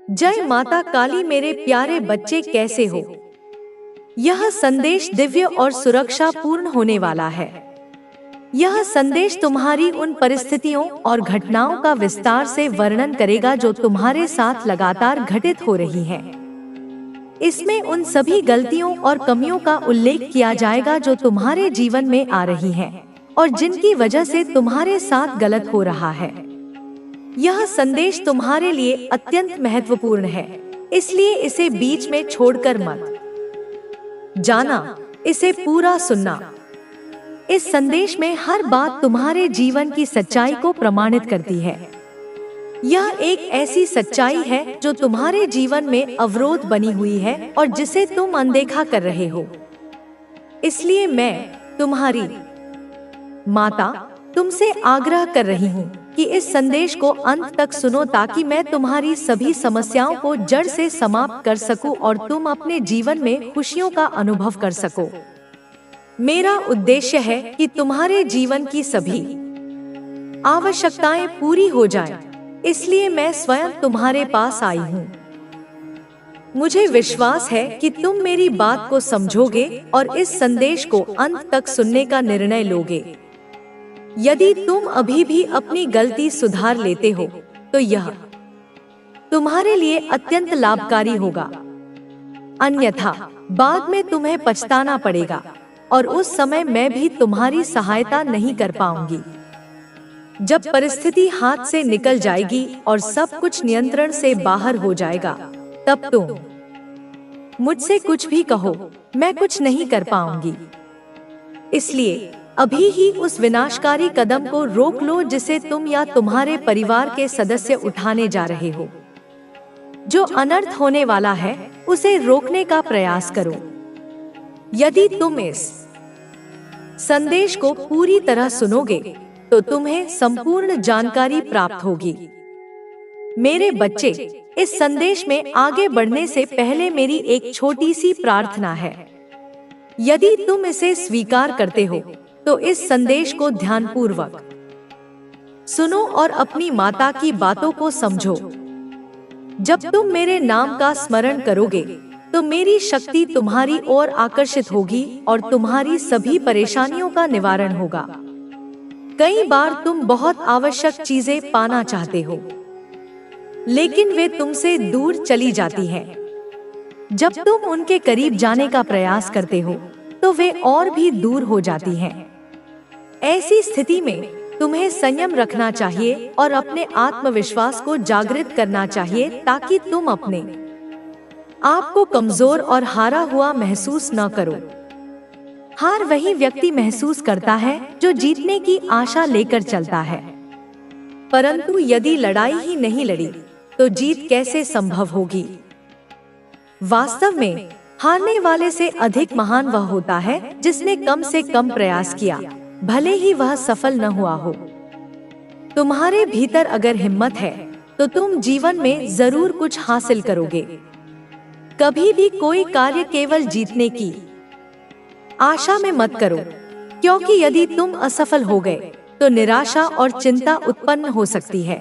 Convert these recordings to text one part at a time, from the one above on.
जय माता काली मेरे प्यारे बच्चे, कैसे हो? यह संदेश दिव्य और सुरक्षा पूर्ण होने वाला है। यह संदेश तुम्हारी उन परिस्थितियों और घटनाओं का विस्तार से वर्णन करेगा जो तुम्हारे साथ लगातार घटित हो रही हैं। इसमें उन सभी गलतियों और कमियों का उल्लेख किया जाएगा जो तुम्हारे जीवन में आ रही हैं और जिनकी वजह से तुम्हारे साथ गलत हो रहा है। यह संदेश तुम्हारे लिए अत्यंत महत्वपूर्ण है, इसलिए इसे बीच में छोड़कर मत जाना, इसे पूरा सुनना। इस संदेश में हर बात तुम्हारे जीवन की सच्चाई को प्रमाणित करती है। यह एक ऐसी सच्चाई है जो तुम्हारे जीवन में अवरोध बनी हुई है और जिसे तुम अनदेखा कर रहे हो। इसलिए मैं, तुम्हारी माता, तुमसे आग्रह कर रही हूँ कि इस संदेश को अंत तक सुनो ताकि मैं तुम्हारी सभी समस्याओं को जड़ से समाप्त कर सकूं और तुम अपने जीवन में खुशियों का अनुभव कर सको। मेरा उद्देश्य है कि तुम्हारे जीवन की सभी आवश्यकताएं पूरी हो जाएं, इसलिए मैं स्वयं तुम्हारे पास आई हूँ। मुझे विश्वास है कि तुम मेरी बात को समझोगे और इस संदेश को अंत तक सुनने का निर्णय लोगे। यदि तुम अभी भी अपनी गलती सुधार लेते हो तो यह तुम्हारे लिए अत्यंत लाभकारी होगा, अन्यथा बाद में तुम्हें पछताना पड़ेगा और उस समय मैं भी तुम्हारी सहायता नहीं कर पाऊंगी। जब परिस्थिति हाथ से निकल जाएगी और सब कुछ नियंत्रण से बाहर हो जाएगा, तब तुम मुझसे कुछ भी कहो, मैं कुछ नहीं कर पाऊंगी। इसलिए अभी ही उस विनाशकारी कदम को रोक लो जिसे तुम या तुम्हारे परिवार के सदस्य उठाने जा रहे हो। जो अनर्थ होने वाला है उसे रोकने का प्रयास करो। यदि तुम इस संदेश को पूरी तरह सुनोगे तो तुम्हें संपूर्ण जानकारी प्राप्त होगी। मेरे बच्चे, इस संदेश में आगे बढ़ने से पहले मेरी एक छोटी सी प्रार्थना है। यदि तुम इसे स्वीकार करते हो तो इस संदेश को ध्यानपूर्वक सुनो और अपनी माता की बातों को समझो। जब तुम मेरे नाम का स्मरण करोगे तो मेरी शक्ति तुम्हारी ओर आकर्षित होगी और तुम्हारी सभी परेशानियों का निवारण होगा। कई बार तुम बहुत आवश्यक चीजें पाना चाहते हो, लेकिन वे तुमसे दूर चली जाती हैं। जब तुम उनके करीब जाने का प्रयास करते हो तो वे और भी दूर हो जाती हैं। ऐसी स्थिति में तुम्हें संयम रखना चाहिए और अपने आत्मविश्वास को जागृत करना चाहिए ताकि तुम अपने आप को कमजोर और हारा हुआ महसूस न करो। हार वही व्यक्ति महसूस करता है जो जीतने की आशा लेकर चलता है, परंतु यदि लड़ाई ही नहीं लड़ी तो जीत कैसे संभव होगी? वास्तव में हारने वाले से अधिक महान वह होता है जिसने कम से कम प्रयास किया, भले ही वह सफल न हुआ हो। तुम्हारे भीतर अगर हिम्मत है तो तुम जीवन में जरूर कुछ हासिल करोगे। कभी भी कोई कार्य केवल जीतने की आशा में मत करो, क्योंकि यदि तुम असफल हो गए तो निराशा और चिंता उत्पन्न हो सकती है।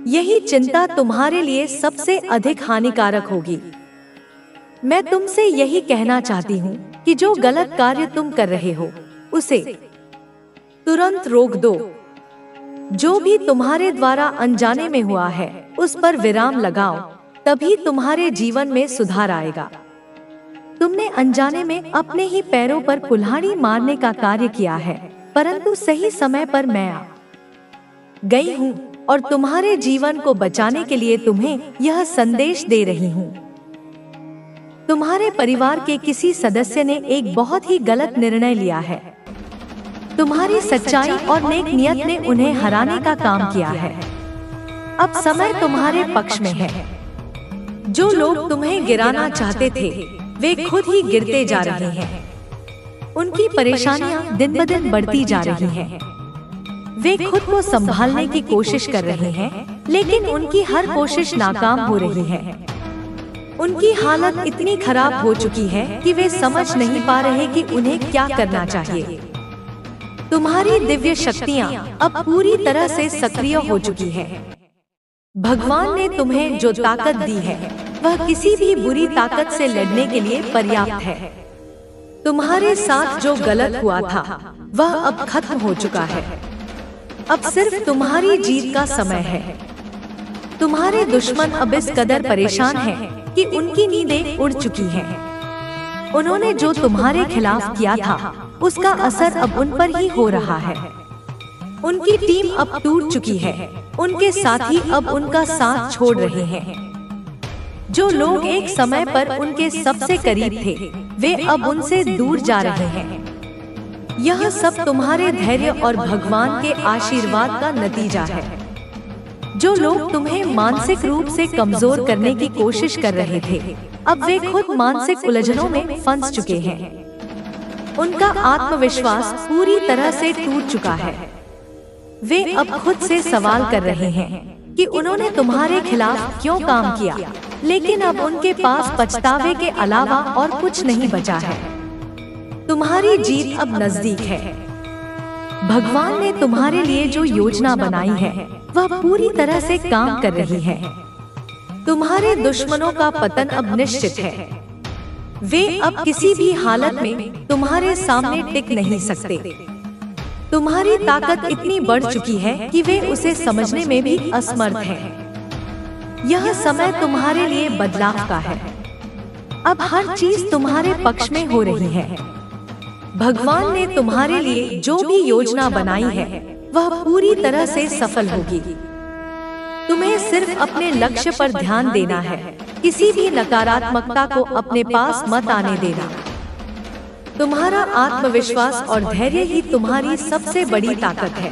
यही चिंता तुम्हारे लिए सबसे अधिक हानिकारक होगी। मैं तुमसे यही कहना चाहती हूँ कि जो गलत कार्य तुम कर रहे हो उसे तुरंत रोक दो। जो भी तुम्हारे द्वारा अनजाने में हुआ है उस पर विराम लगाओ, तभी तुम्हारे जीवन में सुधार आएगा। तुमने अनजाने में अपने ही पैरों पर कुल्हाड़ी मारने का कार्य किया है, परंतु सही समय पर मैं आ गई हूँ और तुम्हारे जीवन को बचाने के लिए तुम्हें यह संदेश दे रही हूँ। तुम्हारे परिवार के किसी सदस्य ने एक बहुत ही गलत निर्णय लिया है। तुम्हारी सच्चाई और नेक नियत ने उन्हें हराने का काम किया है। अब समय तुम्हारे पक्ष में है। जो लोग तुम्हें गिराना चाहते थे वे खुद ही गिरते जा रहे हैं। उनकी परेशानियां दिन ब दिन बढ़ती जा रही हैं। वे खुद को संभालने की कोशिश कर रहे हैं, लेकिन उनकी हर कोशिश नाकाम हो रही है। उनकी हालत इतनी खराब हो चुकी है कि वे समझ नहीं पा रहे कि उन्हें क्या करना चाहिए। तुम्हारी दिव्य शक्तियाँ अब पूरी तरह से सक्रिय हो चुकी हैं। भगवान ने तुम्हें जो ताकत दी है वह किसी भी बुरी ताकत से लड़ने के लिए पर्याप्त है। तुम्हारे साथ जो गलत हुआ था वह अब खत्म हो चुका है। अब सिर्फ तुम्हारी जीत का समय है। तुम्हारे दुश्मन अब इस कदर परेशान हैं कि उनकी नींदें उड़ चुकी हैं। उन्होंने जो तुम्हारे खिलाफ किया था उसका असर अब उन पर ही हो रहा है। उनकी टीम अब टूट चुकी है। उनके साथी अब उनका साथ छोड़ रहे हैं। जो लोग एक समय पर उनके सबसे करीब थे वे अब उनसे दूर जा रहे हैं। यह सब तुम्हारे धैर्य और भगवान के आशीर्वाद का नतीजा है। जो लोग तुम्हें मानसिक रूप से कमजोर करने की कोशिश कर रहे थे अब वे खुद मानसिक उलझनों में फंस चुके हैं। उनका आत्मविश्वास पूरी तरह से टूट चुका है। वे अब खुद से सवाल कर रहे हैं कि उन्होंने तुम्हारे खिलाफ क्यों काम किया, लेकिन अब उनके पास पछतावे के अलावा और कुछ नहीं बचा है। तुम्हारी जीत अब नजदीक है। भगवान ने तुम्हारे लिए जो योजना बनाई है वह पूरी तरह से काम कर रही है। तुम्हारे दुश्मनों का पतन अब निश्चित है। वे अब किसी भी हालत में तुम्हारे सामने टिक नहीं सकते। तुम्हारी ताकत इतनी बढ़ चुकी है कि वे उसे समझने में भी असमर्थ हैं। यह समय तुम्हारे लिए बदलाव का है। अब हर चीज तुम्हारे पक्ष में हो रही है। भगवान ने तुम्हारे लिए जो भी योजना बनाई है वह पूरी तरह से सफल होगी। तुम्हें सिर्फ अपने लक्ष्य पर ध्यान देना है। किसी भी नकारात्मकता को अपने पास मत आने देना। तुम्हारा आत्मविश्वास और धैर्य ही तुम्हारी सबसे बड़ी ताकत है।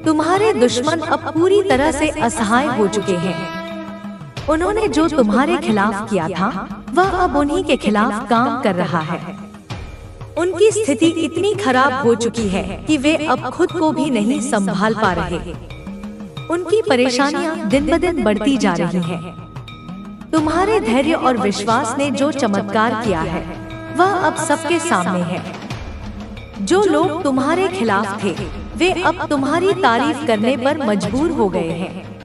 तुम्हारे दुश्मन अब पूरी तरह से असहाय हो चुके हैं। उन्होंने जो तुम्हारे खिलाफ किया था वह अब उन्हीं के खिलाफ काम कर रहा है। उनकी स्थिति इतनी खराब हो चुकी है कि वे अब खुद को भी नहीं संभाल पा रहे। उनकी परेशानियां दिन ब दिन बढ़ती जा रही हैं। तुम्हारे धैर्य और विश्वास ने जो चमत्कार किया है वह अब सबके सामने है। जो लोग तुम्हारे खिलाफ थे वे अब तुम्हारी तारीफ करने पर मजबूर हो गए हैं।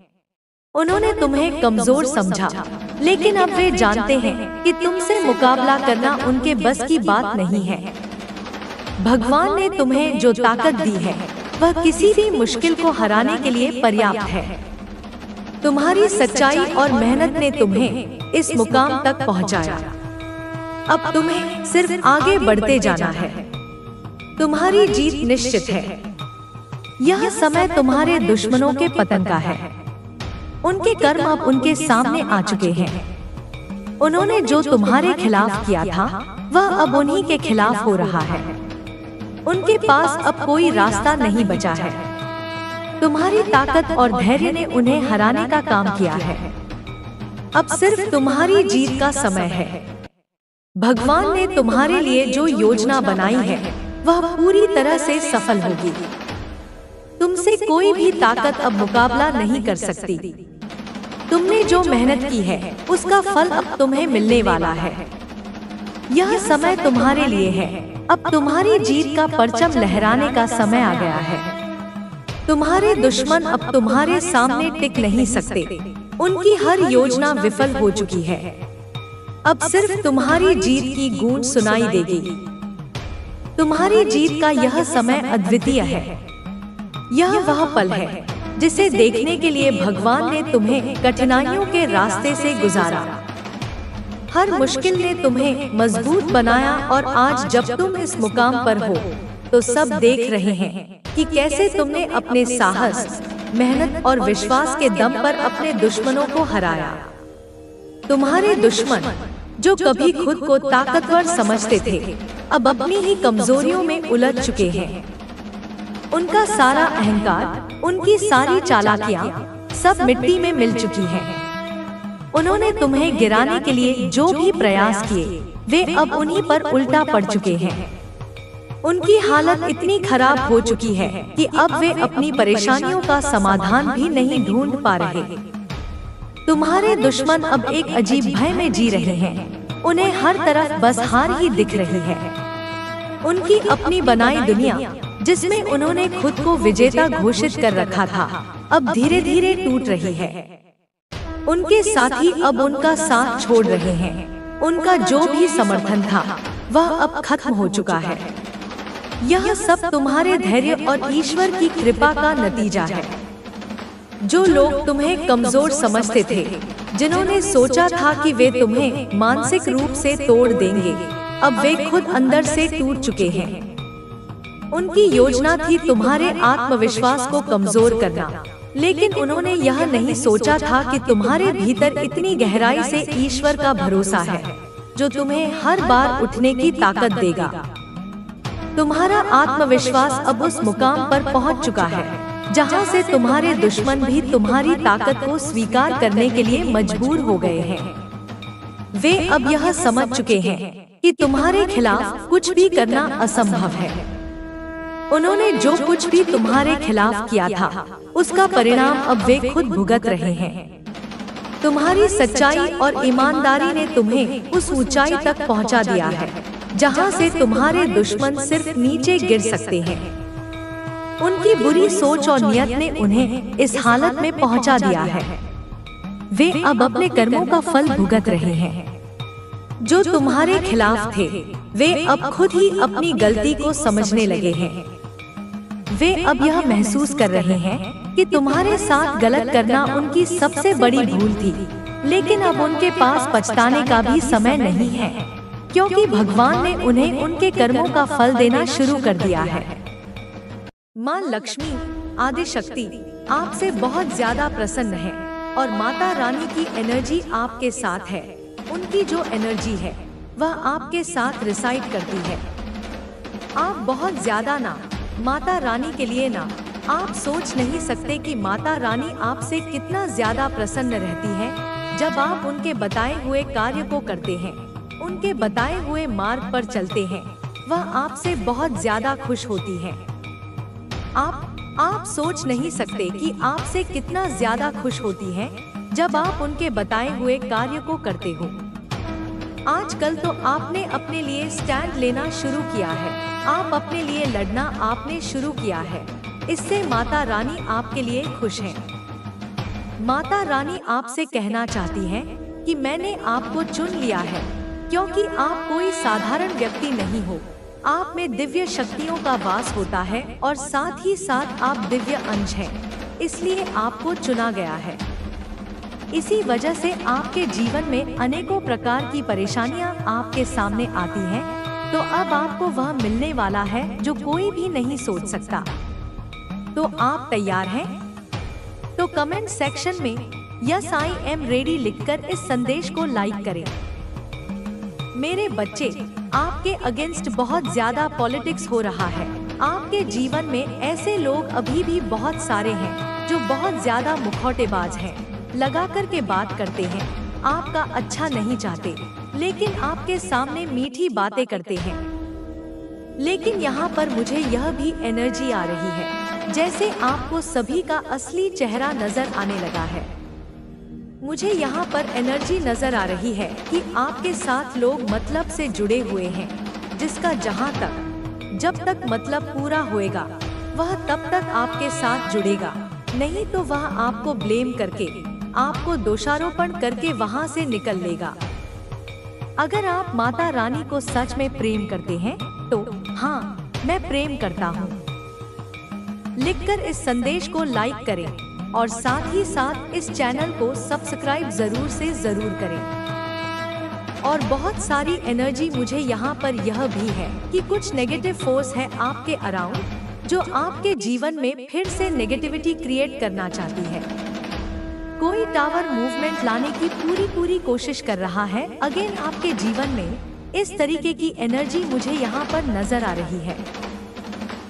उन्होंने तुम्हें कमजोर समझा, लेकिन अब वे जानते हैं कि तुमसे मुकाबला करना उनके बस की बात नहीं है। भगवान ने तुम्हें जो ताकत दी है वह किसी भी मुश्किल को हराने के लिए पर्याप्त है। तुम्हारी सच्चाई और मेहनत ने तुम्हें इस मुकाम तक पहुंचाया। अब तुम्हें सिर्फ आगे बढ़ते जाना है। तुम्हारी जीत निश्चित है। यह समय तुम्हारे दुश्मनों के पतन का है। उनके कर्म अब उनके सामने आ चुके हैं। उन्होंने जो तुम्हारे खिलाफ किया था वह अब उन्हीं के खिलाफ हो रहा है। उनके पास अब कोई रास्ता नहीं बचा है। तुम्हारी ताकत और धैर्य ने उन्हें हराने का काम किया है। अब सिर्फ तुम्हारी जीत का समय है। भगवान ने तुम्हारे लिए जो योजना बनाई है वह पूरी तरह से सफल होगी। तुमसे कोई भी ताकत अब मुकाबला नहीं कर सकती। तुमने जो मेहनत की है उसका फल अब तुम्हें मिलने वाला है। यह समय तुम्हारे लिए है। अब तुम्हारी जीत का परचम लहराने का समय आ गया है। तुम्हारे दुश्मन अब तुम्हारे सामने टिक नहीं सकते। उनकी हर योजना विफल हो चुकी है। अब सिर्फ तुम्हारी जीत की गूंज सुनाई देगी। तुम्हारी जीत का यह समय अद्वितीय है। यह वह पल है जिसे देखने के लिए भगवान ने तुम्हें कठिनाइयों के रास्ते से गुजारा। हर मुश्किल ने तुम्हें मजबूत बनाया और आज जब तुम इस मुकाम पर हो तो सब देख रहे हैं कि कैसे तुमने अपने साहस, मेहनत और विश्वास के दम पर अपने दुश्मनों को हराया। तुम्हारे दुश्मन जो कभी खुद को ताकतवर समझते थे अब अपनी ही कमजोरियों में उलझ चुके हैं। उनका सारा अहंकार, उनकी सारी चालाकियां सब मिट्टी में मिल चुकी हैं। उन्होंने तुम्हें गिराने के लिए जो भी प्रयास किए वे अब उन्हीं पर उल्टा पड़ चुके हैं। उनकी हालत इतनी खराब हो चुकी है कि अब वे अपनी परेशानियों का समाधान भी नहीं ढूंढ पा रहे। तुम्हारे दुश्मन अब एक अजीब भय में जी रहे हैं। उन्हें हर तरफ बस हार ही दिख रही है। उनकी अपनी बनाई दुनिया जिसमें उन्होंने खुद को विजेता घोषित कर रखा था अब धीरे धीरे टूट रही है। उनके साथी अब उनका साथ छोड़ रहे हैं। उनका जो भी समर्थन था वह अब खत्म हो चुका है। यह सब तुम्हारे धैर्य और ईश्वर की कृपा का नतीजा है। जो लोग तुम्हें कमजोर समझते थे, जिन्होंने सोचा था कि वे तुम्हें मानसिक रूप से तोड़ देंगे, अब वे खुद अंदर से टूट चुके हैं। उनकी योजना थी तुम्हारे आत्मविश्वास को कमजोर करना, लेकिन उन्होंने यह नहीं सोचा था कि तुम्हारे भीतर इतनी गहराई से ईश्वर का भरोसा है, जो तुम्हें हर बार उठने की ताकत देगा। तुम्हारा आत्मविश्वास अब उस मुकाम पर पहुंच चुका है, जहां से तुम्हारे दुश्मन भी तुम्हारी ताकत को स्वीकार करने के लिए मजबूर हो गए हैं। वे अब यह समझ चुके हैं कि तुम्हारे खिलाफ कुछ भी करना असंभव है। उन्होंने जो कुछ भी तुम्हारे खिलाफ किया था, उसका परिणाम अब वे खुद भुगत रहे हैं। तुम्हारी सच्चाई और ईमानदारी ने तुम्हें उस ऊंचाई तक पहुंचा दिया है, जहां से तुम्हारे दुश्मन सिर्फ नीचे गिर सकते हैं। उनकी बुरी सोच और नियत ने उन्हें इस हालत में पहुंचा दिया है। वे अब अपने कर्मों का फल भुगत रहे हैं। जो तुम्हारे खिलाफ थे, वे अब खुद ही अपनी गलती को समझने लगे हैं। वे अब यह महसूस कर रहे हैं कि तुम्हारे साथ गलत करना उनकी सबसे बड़ी भूल थी, लेकिन अब उनके पास पछताने का भी समय नहीं है, क्योंकि भगवान ने उन्हें उनके कर्मों का फल देना शुरू कर दिया है। माँ लक्ष्मी, आदिशक्ति, आपसे बहुत ज्यादा प्रसन्न है और माता रानी की एनर्जी आपके साथ है। उनकी जो एनर्जी है वह आपके साथ रिसाइड करती है। आप बहुत ज्यादा ना माता रानी के लिए ना, आप सोच नहीं सकते कि माता रानी आपसे कितना ज्यादा प्रसन्न रहती है जब आप उनके बताए हुए कार्य को करते हैं, उनके बताए हुए मार्ग पर चलते हैं। वह आपसे बहुत ज्यादा खुश होती है। आप सोच नहीं सकते कि आपसे कितना ज्यादा खुश होती है जब आप उनके बताए हुए कार्य को करते हो। आजकल तो आपने अपने लिए स्टैंड लेना शुरू किया है। आप अपने लिए लड़ना आपने शुरू किया है। इससे माता रानी आपके लिए खुश है। माता रानी आपसे कहना चाहती है कि मैंने आपको चुन लिया है, क्योंकि आप कोई साधारण व्यक्ति नहीं हो। आप में दिव्य शक्तियों का वास होता है और साथ ही साथ आप दिव्य अंश हैं। इसलिए आपको चुना गया है। इसी वजह से आपके जीवन में अनेकों प्रकार की परेशानियां आपके सामने आती हैं, तो अब आपको वह मिलने वाला है जो कोई भी नहीं सोच सकता। तो आप तैयार हैं? तो कमेंट सेक्शन में यस आई एम रेडी लिखकर इस संदेश को लाइक करें। मेरे बच्चे, आपके अगेंस्ट बहुत ज्यादा पॉलिटिक्स हो रहा है। आपके जीवन में ऐसे लोग अभी भी बहुत सारे हैं जो बहुत ज्यादा मुखौटेबाज हैं, लगा कर के बात करते हैं, आपका अच्छा नहीं चाहते, लेकिन आपके सामने मीठी बातें करते हैं। लेकिन यहाँ पर मुझे यह भी एनर्जी आ रही है जैसे आपको सभी का असली चेहरा नजर आने लगा है। मुझे यहाँ पर एनर्जी नजर आ रही है कि आपके साथ लोग मतलब से जुड़े हुए हैं, जिसका जहाँ तक जब तक मतलब पूरा होएगा वह तब तक आपके साथ जुड़ेगा, नहीं तो वह आपको ब्लेम करके, आपको दोषारोपण करके वहाँ से निकल लेगा। अगर आप माता रानी को सच में प्रेम करते हैं तो हाँ, मैं प्रेम करता हूँ लिखकर इस संदेश को लाइक करें और साथ ही साथ इस चैनल को सब्सक्राइब जरूर से जरूर करें। और बहुत सारी एनर्जी मुझे यहाँ पर यह भी है कि कुछ नेगेटिव फोर्स है आपके अराउंड, जो आपके जीवन में फिर से नेगेटिविटी क्रिएट करना चाहती है। कोई टावर मूवमेंट लाने की पूरी कोशिश कर रहा है अगेन आपके जीवन में। इस तरीके की एनर्जी मुझे यहाँ पर नजर आ रही है।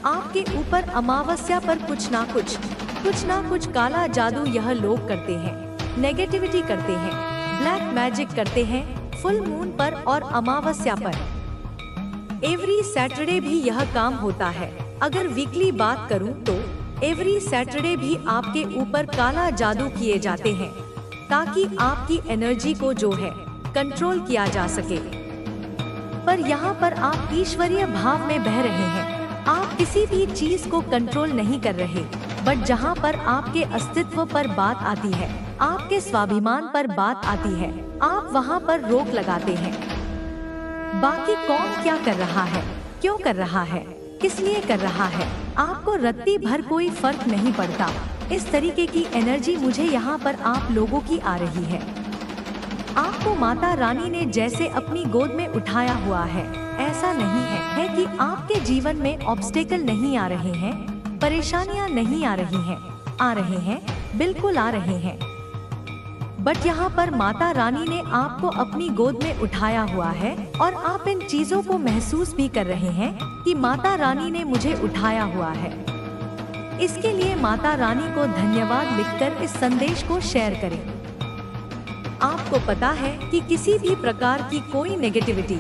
आपके ऊपर अमावस्या पर कुछ ना कुछ काला जादू यह लोग करते हैं, नेगेटिविटी करते हैं, ब्लैक मैजिक करते हैं फुल मून पर और अमावस्या पर। एवरी सैटरडे भी यह काम होता है। अगर वीकली बात करूं तो एवरी सैटरडे भी आपके ऊपर काला जादू किए जाते हैं, ताकि आपकी एनर्जी को जो है कंट्रोल किया जा सके। पर यहाँ पर आप ईश्वरीय भाव में बह रहे हैं। आप किसी भी चीज को कंट्रोल नहीं कर रहे, बट जहाँ पर आपके अस्तित्व पर बात आती है, आपके स्वाभिमान पर बात आती है, आप वहाँ पर रोक लगाते हैं। बाकी कौन क्या कर रहा है, क्यों कर रहा है, किस लिए कर रहा है, आपको रत्ती भर कोई फर्क नहीं पड़ता। इस तरीके की एनर्जी मुझे यहाँ पर आप लोगों की आ रही है। आपको माता रानी ने जैसे अपनी गोद में उठाया हुआ है। ऐसा नहीं है कि आपके जीवन में ऑब्स्टेकल नहीं आ रहे हैं, परेशानियां नहीं आ रही हैं, आ रहे हैं, बिल्कुल आ रहे हैं। बट यहाँ पर माता रानी ने आपको अपनी गोद में उठाया हुआ है और आप इन चीजों को महसूस भी कर रहे हैं कि माता रानी ने मुझे उठाया हुआ है। इसके लिए माता रानी को धन्यवाद लिखकर इस संदेश को शेयर करें। आपको पता है कि किसी भी प्रकार की कोई नेगेटिविटी,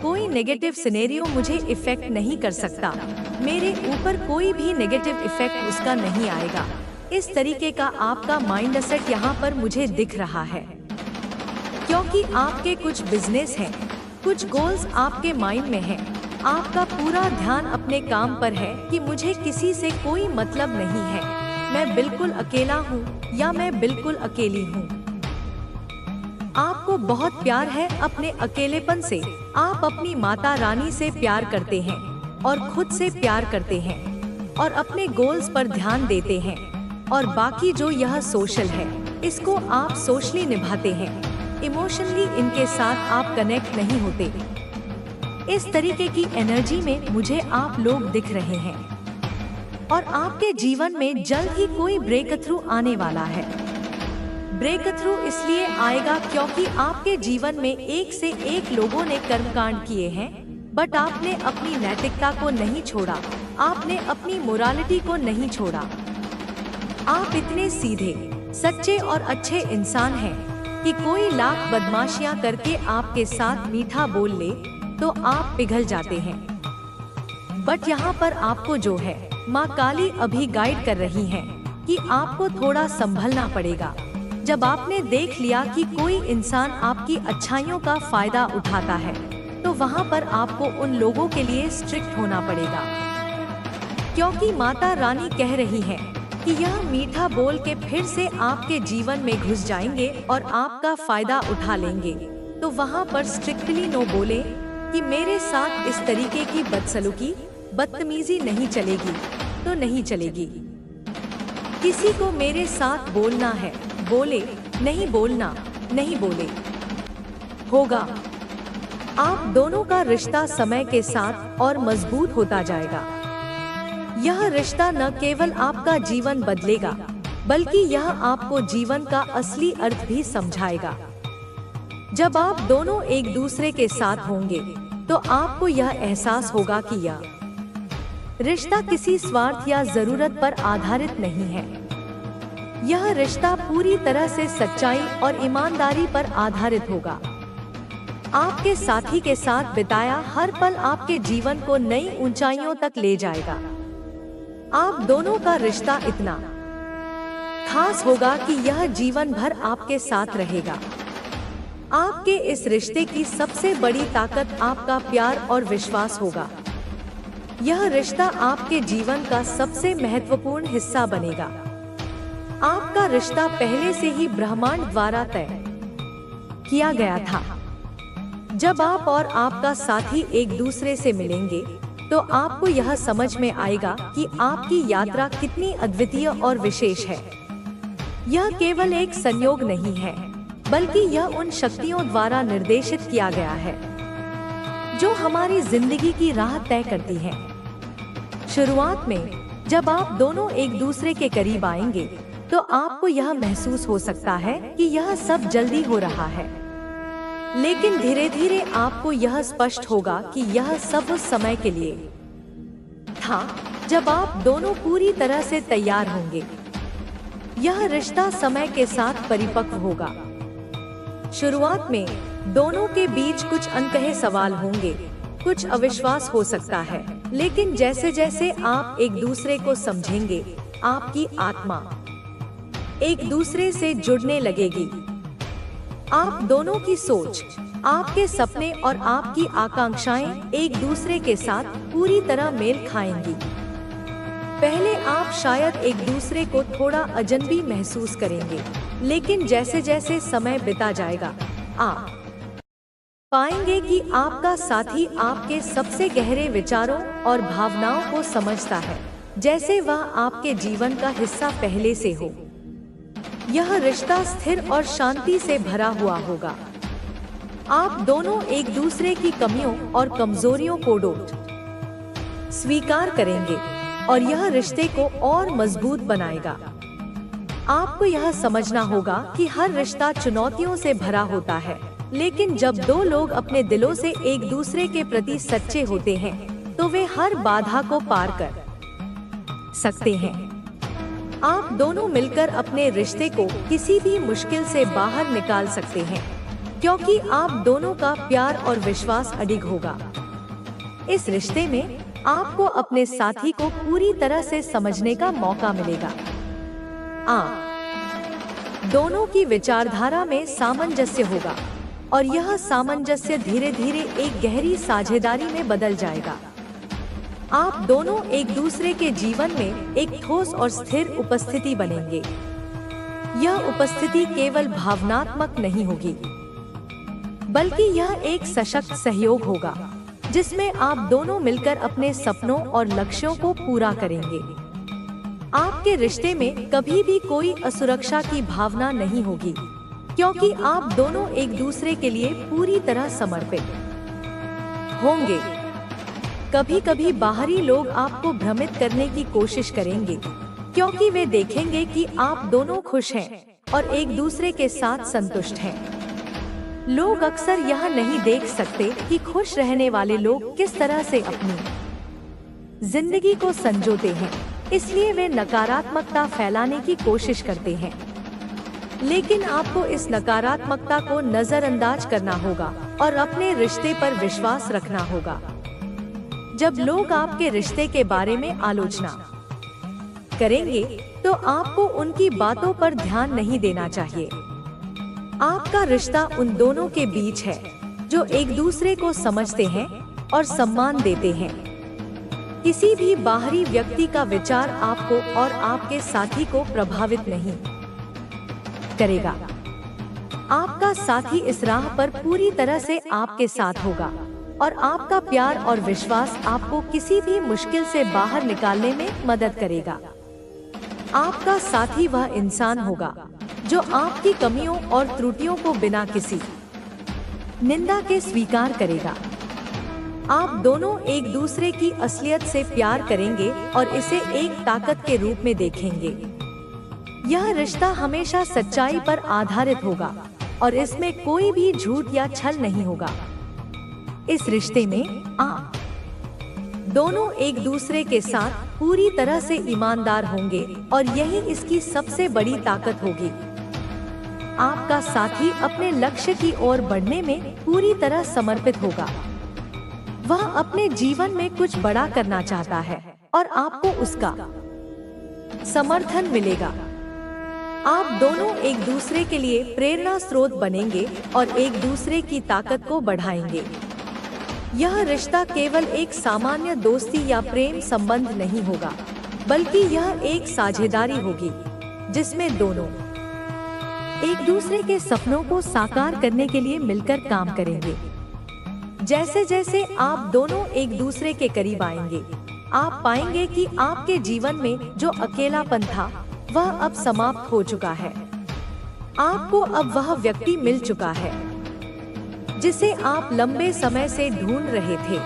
कोई नेगेटिव सिनेरियो मुझे इफेक्ट नहीं कर सकता। मेरे ऊपर कोई भी नेगेटिव इफेक्ट उसका नहीं आएगा। इस तरीके का आपका माइंड सेट यहाँ पर मुझे दिख रहा है, क्योंकि आपके कुछ बिजनेस हैं, कुछ गोल्स आपके माइंड में हैं। आपका पूरा ध्यान अपने काम पर है कि मुझे किसी से कोई मतलब नहीं है, मैं बिल्कुल अकेला हूँ या मैं बिल्कुल अकेली हूँ। आपको बहुत प्यार है अपने अकेलेपन से। आप अपनी माता रानी से प्यार करते हैं और खुद से प्यार करते हैं और अपने गोल्स पर ध्यान देते हैं। और बाकी जो यह सोशल है, इसको आप सोशली निभाते हैं। इमोशनली इनके साथ आप कनेक्ट नहीं होते। इस तरीके की एनर्जी में मुझे आप लोग दिख रहे हैं और आपके जीवन में जल्द ही कोई ब्रेक थ्रू आने वाला है। ब्रेक थ्रू इसलिए आएगा क्योंकि आपके जीवन में एक से एक लोगों ने कर्मकांड किए हैं, बट आपने अपनी नैतिकता को नहीं छोड़ा, आपने अपनी मोरालिटी को नहीं छोड़ा। आप इतने सीधे, सच्चे और अच्छे इंसान हैं कि कोई लाख बदमाशियां करके आपके साथ मीठा बोल ले तो आप पिघल जाते हैं। बट यहाँ पर आपको जो है, माँ काली अभी गाइड कर रही हैं कि आपको थोड़ा संभलना पड़ेगा। जब आपने देख लिया कि कोई इंसान आपकी अच्छाइयों का फायदा उठाता है, तो वहाँ पर आपको उन लोगों के लिए स्ट्रिक्ट होना पड़ेगा, क्योंकि माता रानी कह रही है कि यह मीठा बोल के फिर से आपके जीवन में घुस जाएंगे और आपका फायदा उठा लेंगे। तो वहाँ पर स्ट्रिक्टली नो बोले कि मेरे साथ इस तरीके की बदसलूकी, बदतमीजी नहीं चलेगी, तो नहीं चलेगी। किसी को मेरे साथ बोलना है, बोले, नहीं बोलना, नहीं बोले। होगा। आप दोनों का रिश्ता समय के साथ और मजबूत होता जाएगा। यह रिश्ता न केवल आपका जीवन बदलेगा, बल्कि यह आपको जीवन का असली अर्थ भी समझाएगा। जब आप दोनों एक दूसरे के साथ होंगे, तो आपको यह एहसास होगा कि यह रिश्ता किसी स्वार्थ या जरूरत पर आधारित नहीं है। यह रिश्ता पूरी तरह से सच्चाई और ईमानदारी पर आधारित होगा। आपके साथी के साथ बिताया हर पल आपके जीवन को नई ऊंचाइयों तक ले जाएगा। आप दोनों का रिश्ता इतना खास होगा कि यह जीवन भर आपके साथ रहेगा। आपके इस रिश्ते की सबसे बड़ी ताकत आपका प्यार और विश्वास होगा। यह रिश्ता आपके जीवन का सबसे महत्वपूर्ण हिस्सा बनेगा। आपका रिश्ता पहले से ही ब्रह्मांड द्वारा तय किया गया था। जब आप और आपका साथी एक दूसरे से मिलेंगे, तो आपको यह समझ में आएगा कि आपकी यात्रा कितनी अद्वितीय और विशेष है। यह केवल एक संयोग नहीं है, बल्कि यह उन शक्तियों द्वारा निर्देशित किया गया है जो हमारी जिंदगी की राह तय करती हैं। शुरुआत में जब आप दोनों एक दूसरे के करीब आएंगे, तो आपको यह महसूस हो सकता है कि यह सब जल्दी हो रहा है, लेकिन धीरे धीरे आपको यह स्पष्ट होगा कि यह सब उस समय के लिए था जब आप दोनों पूरी तरह से तैयार होंगे। यह रिश्ता समय के साथ परिपक्व होगा। शुरुआत में दोनों के बीच कुछ अनकहे सवाल होंगे, कुछ अविश्वास हो सकता है, लेकिन जैसे जैसे आप एक दूसरे को समझेंगे, आपकी आत्मा एक दूसरे से जुड़ने लगेगी। आप दोनों की सोच, आपके सपने और आपकी आकांक्षाएं एक दूसरे के साथ पूरी तरह मेल खाएंगी। पहले आप शायद एक दूसरे को थोड़ा अजनबी महसूस करेंगे, लेकिन जैसे जैसे समय बिता जाएगा आप पाएंगे कि आपका साथी आपके सबसे गहरे विचारों और भावनाओं को समझता है, जैसे वह आपके जीवन का हिस्सा पहले से हो। यह रिश्ता स्थिर और शांति से भरा हुआ होगा। आप दोनों एक दूसरे की कमियों और कमजोरियों को स्वीकार करेंगे और यह रिश्ते को और मजबूत बनाएगा। आपको यह समझना होगा कि हर रिश्ता चुनौतियों से भरा होता है, लेकिन जब दो लोग अपने दिलों से एक दूसरे के प्रति सच्चे होते हैं, तो वे हर बाधा को पार कर सकते हैं। आप दोनों मिलकर अपने रिश्ते को किसी भी मुश्किल से बाहर निकाल सकते हैं, क्योंकि आप दोनों का प्यार और विश्वास अडिग होगा। इस रिश्ते में आपको अपने साथी को पूरी तरह से समझने का मौका मिलेगा। आप दोनों की विचारधारा में सामंजस्य होगा और यह सामंजस्य धीरे धीरे एक गहरी साझेदारी में बदल जाएगा। आप दोनों एक दूसरे के जीवन में एक ठोस और स्थिर उपस्थिति बनेंगे। यह उपस्थिति केवल भावनात्मक नहीं होगी, बल्कि यह एक सशक्त सहयोग होगा, जिसमें आप दोनों मिलकर अपने सपनों और लक्ष्यों को पूरा करेंगे। आपके रिश्ते में कभी भी कोई असुरक्षा की भावना नहीं होगी, क्योंकि आप दोनों एक दूसरे के लिए पूरी तरह समर्पित होंगे। कभी कभी बाहरी लोग आपको भ्रमित करने की कोशिश करेंगे, क्योंकि वे देखेंगे कि आप दोनों खुश हैं और एक दूसरे के साथ संतुष्ट हैं। लोग अक्सर यह नहीं देख सकते कि खुश रहने वाले लोग किस तरह से अपनी जिंदगी को संजोते हैं, इसलिए वे नकारात्मकता फैलाने की कोशिश करते हैं। लेकिन आपको इस नकारात्मकता को नजरअंदाज करना होगा और अपने रिश्ते पर विश्वास रखना होगा। जब लोग आपके रिश्ते के बारे में आलोचना करेंगे, तो आपको उनकी बातों पर ध्यान नहीं देना चाहिए। आपका रिश्ता उन दोनों के बीच है जो एक दूसरे को समझते हैं और सम्मान देते हैं। किसी भी बाहरी व्यक्ति का विचार आपको और आपके साथी को प्रभावित नहीं करेगा। आपका साथी इस राह पर पूरी तरह से आपके साथ होगा और आपका प्यार और विश्वास आपको किसी भी मुश्किल से बाहर निकालने में मदद करेगा। आपका साथी वह इंसान होगा जो आपकी कमियों और त्रुटियों को बिना किसी निंदा के स्वीकार करेगा। आप दोनों एक दूसरे की असलियत से प्यार करेंगे और इसे एक ताकत के रूप में देखेंगे। यह रिश्ता हमेशा सच्चाई पर आधारित होगा और इसमें कोई भी झूठ या छल नहीं होगा। इस रिश्ते में आप दोनों एक दूसरे के साथ पूरी तरह से ईमानदार होंगे और यही इसकी सबसे बड़ी ताकत होगी। आपका साथी अपने लक्ष्य की ओर बढ़ने में पूरी तरह समर्पित होगा। वह अपने जीवन में कुछ बड़ा करना चाहता है और आपको उसका समर्थन मिलेगा। आप दोनों एक दूसरे के लिए प्रेरणा स्रोत बनेंगे और एक दूसरे की ताकत को बढ़ाएंगे। यह रिश्ता केवल एक सामान्य दोस्ती या प्रेम संबंध नहीं होगा, बल्कि यह एक साझेदारी होगी जिसमें दोनों एक दूसरे के सपनों को साकार करने के लिए मिलकर काम करेंगे। जैसे जैसे आप दोनों एक दूसरे के करीब आएंगे, आप पाएंगे कि आपके जीवन में जो अकेलापन था वह अब समाप्त हो चुका है। आपको अब वह व्यक्ति मिल चुका है जिसे आप लंबे समय से ढूंढ रहे थे।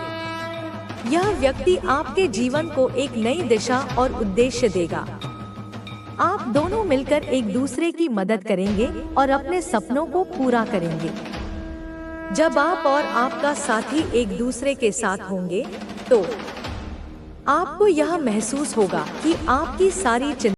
यह व्यक्ति आपके जीवन को एक नई दिशा और उद्देश्य देगा। आप दोनों मिलकर एक दूसरे की मदद करेंगे और अपने सपनों को पूरा करेंगे। जब आप और आपका साथी एक दूसरे के साथ होंगे, तो आपको यह महसूस होगा कि आपकी सारी चिंता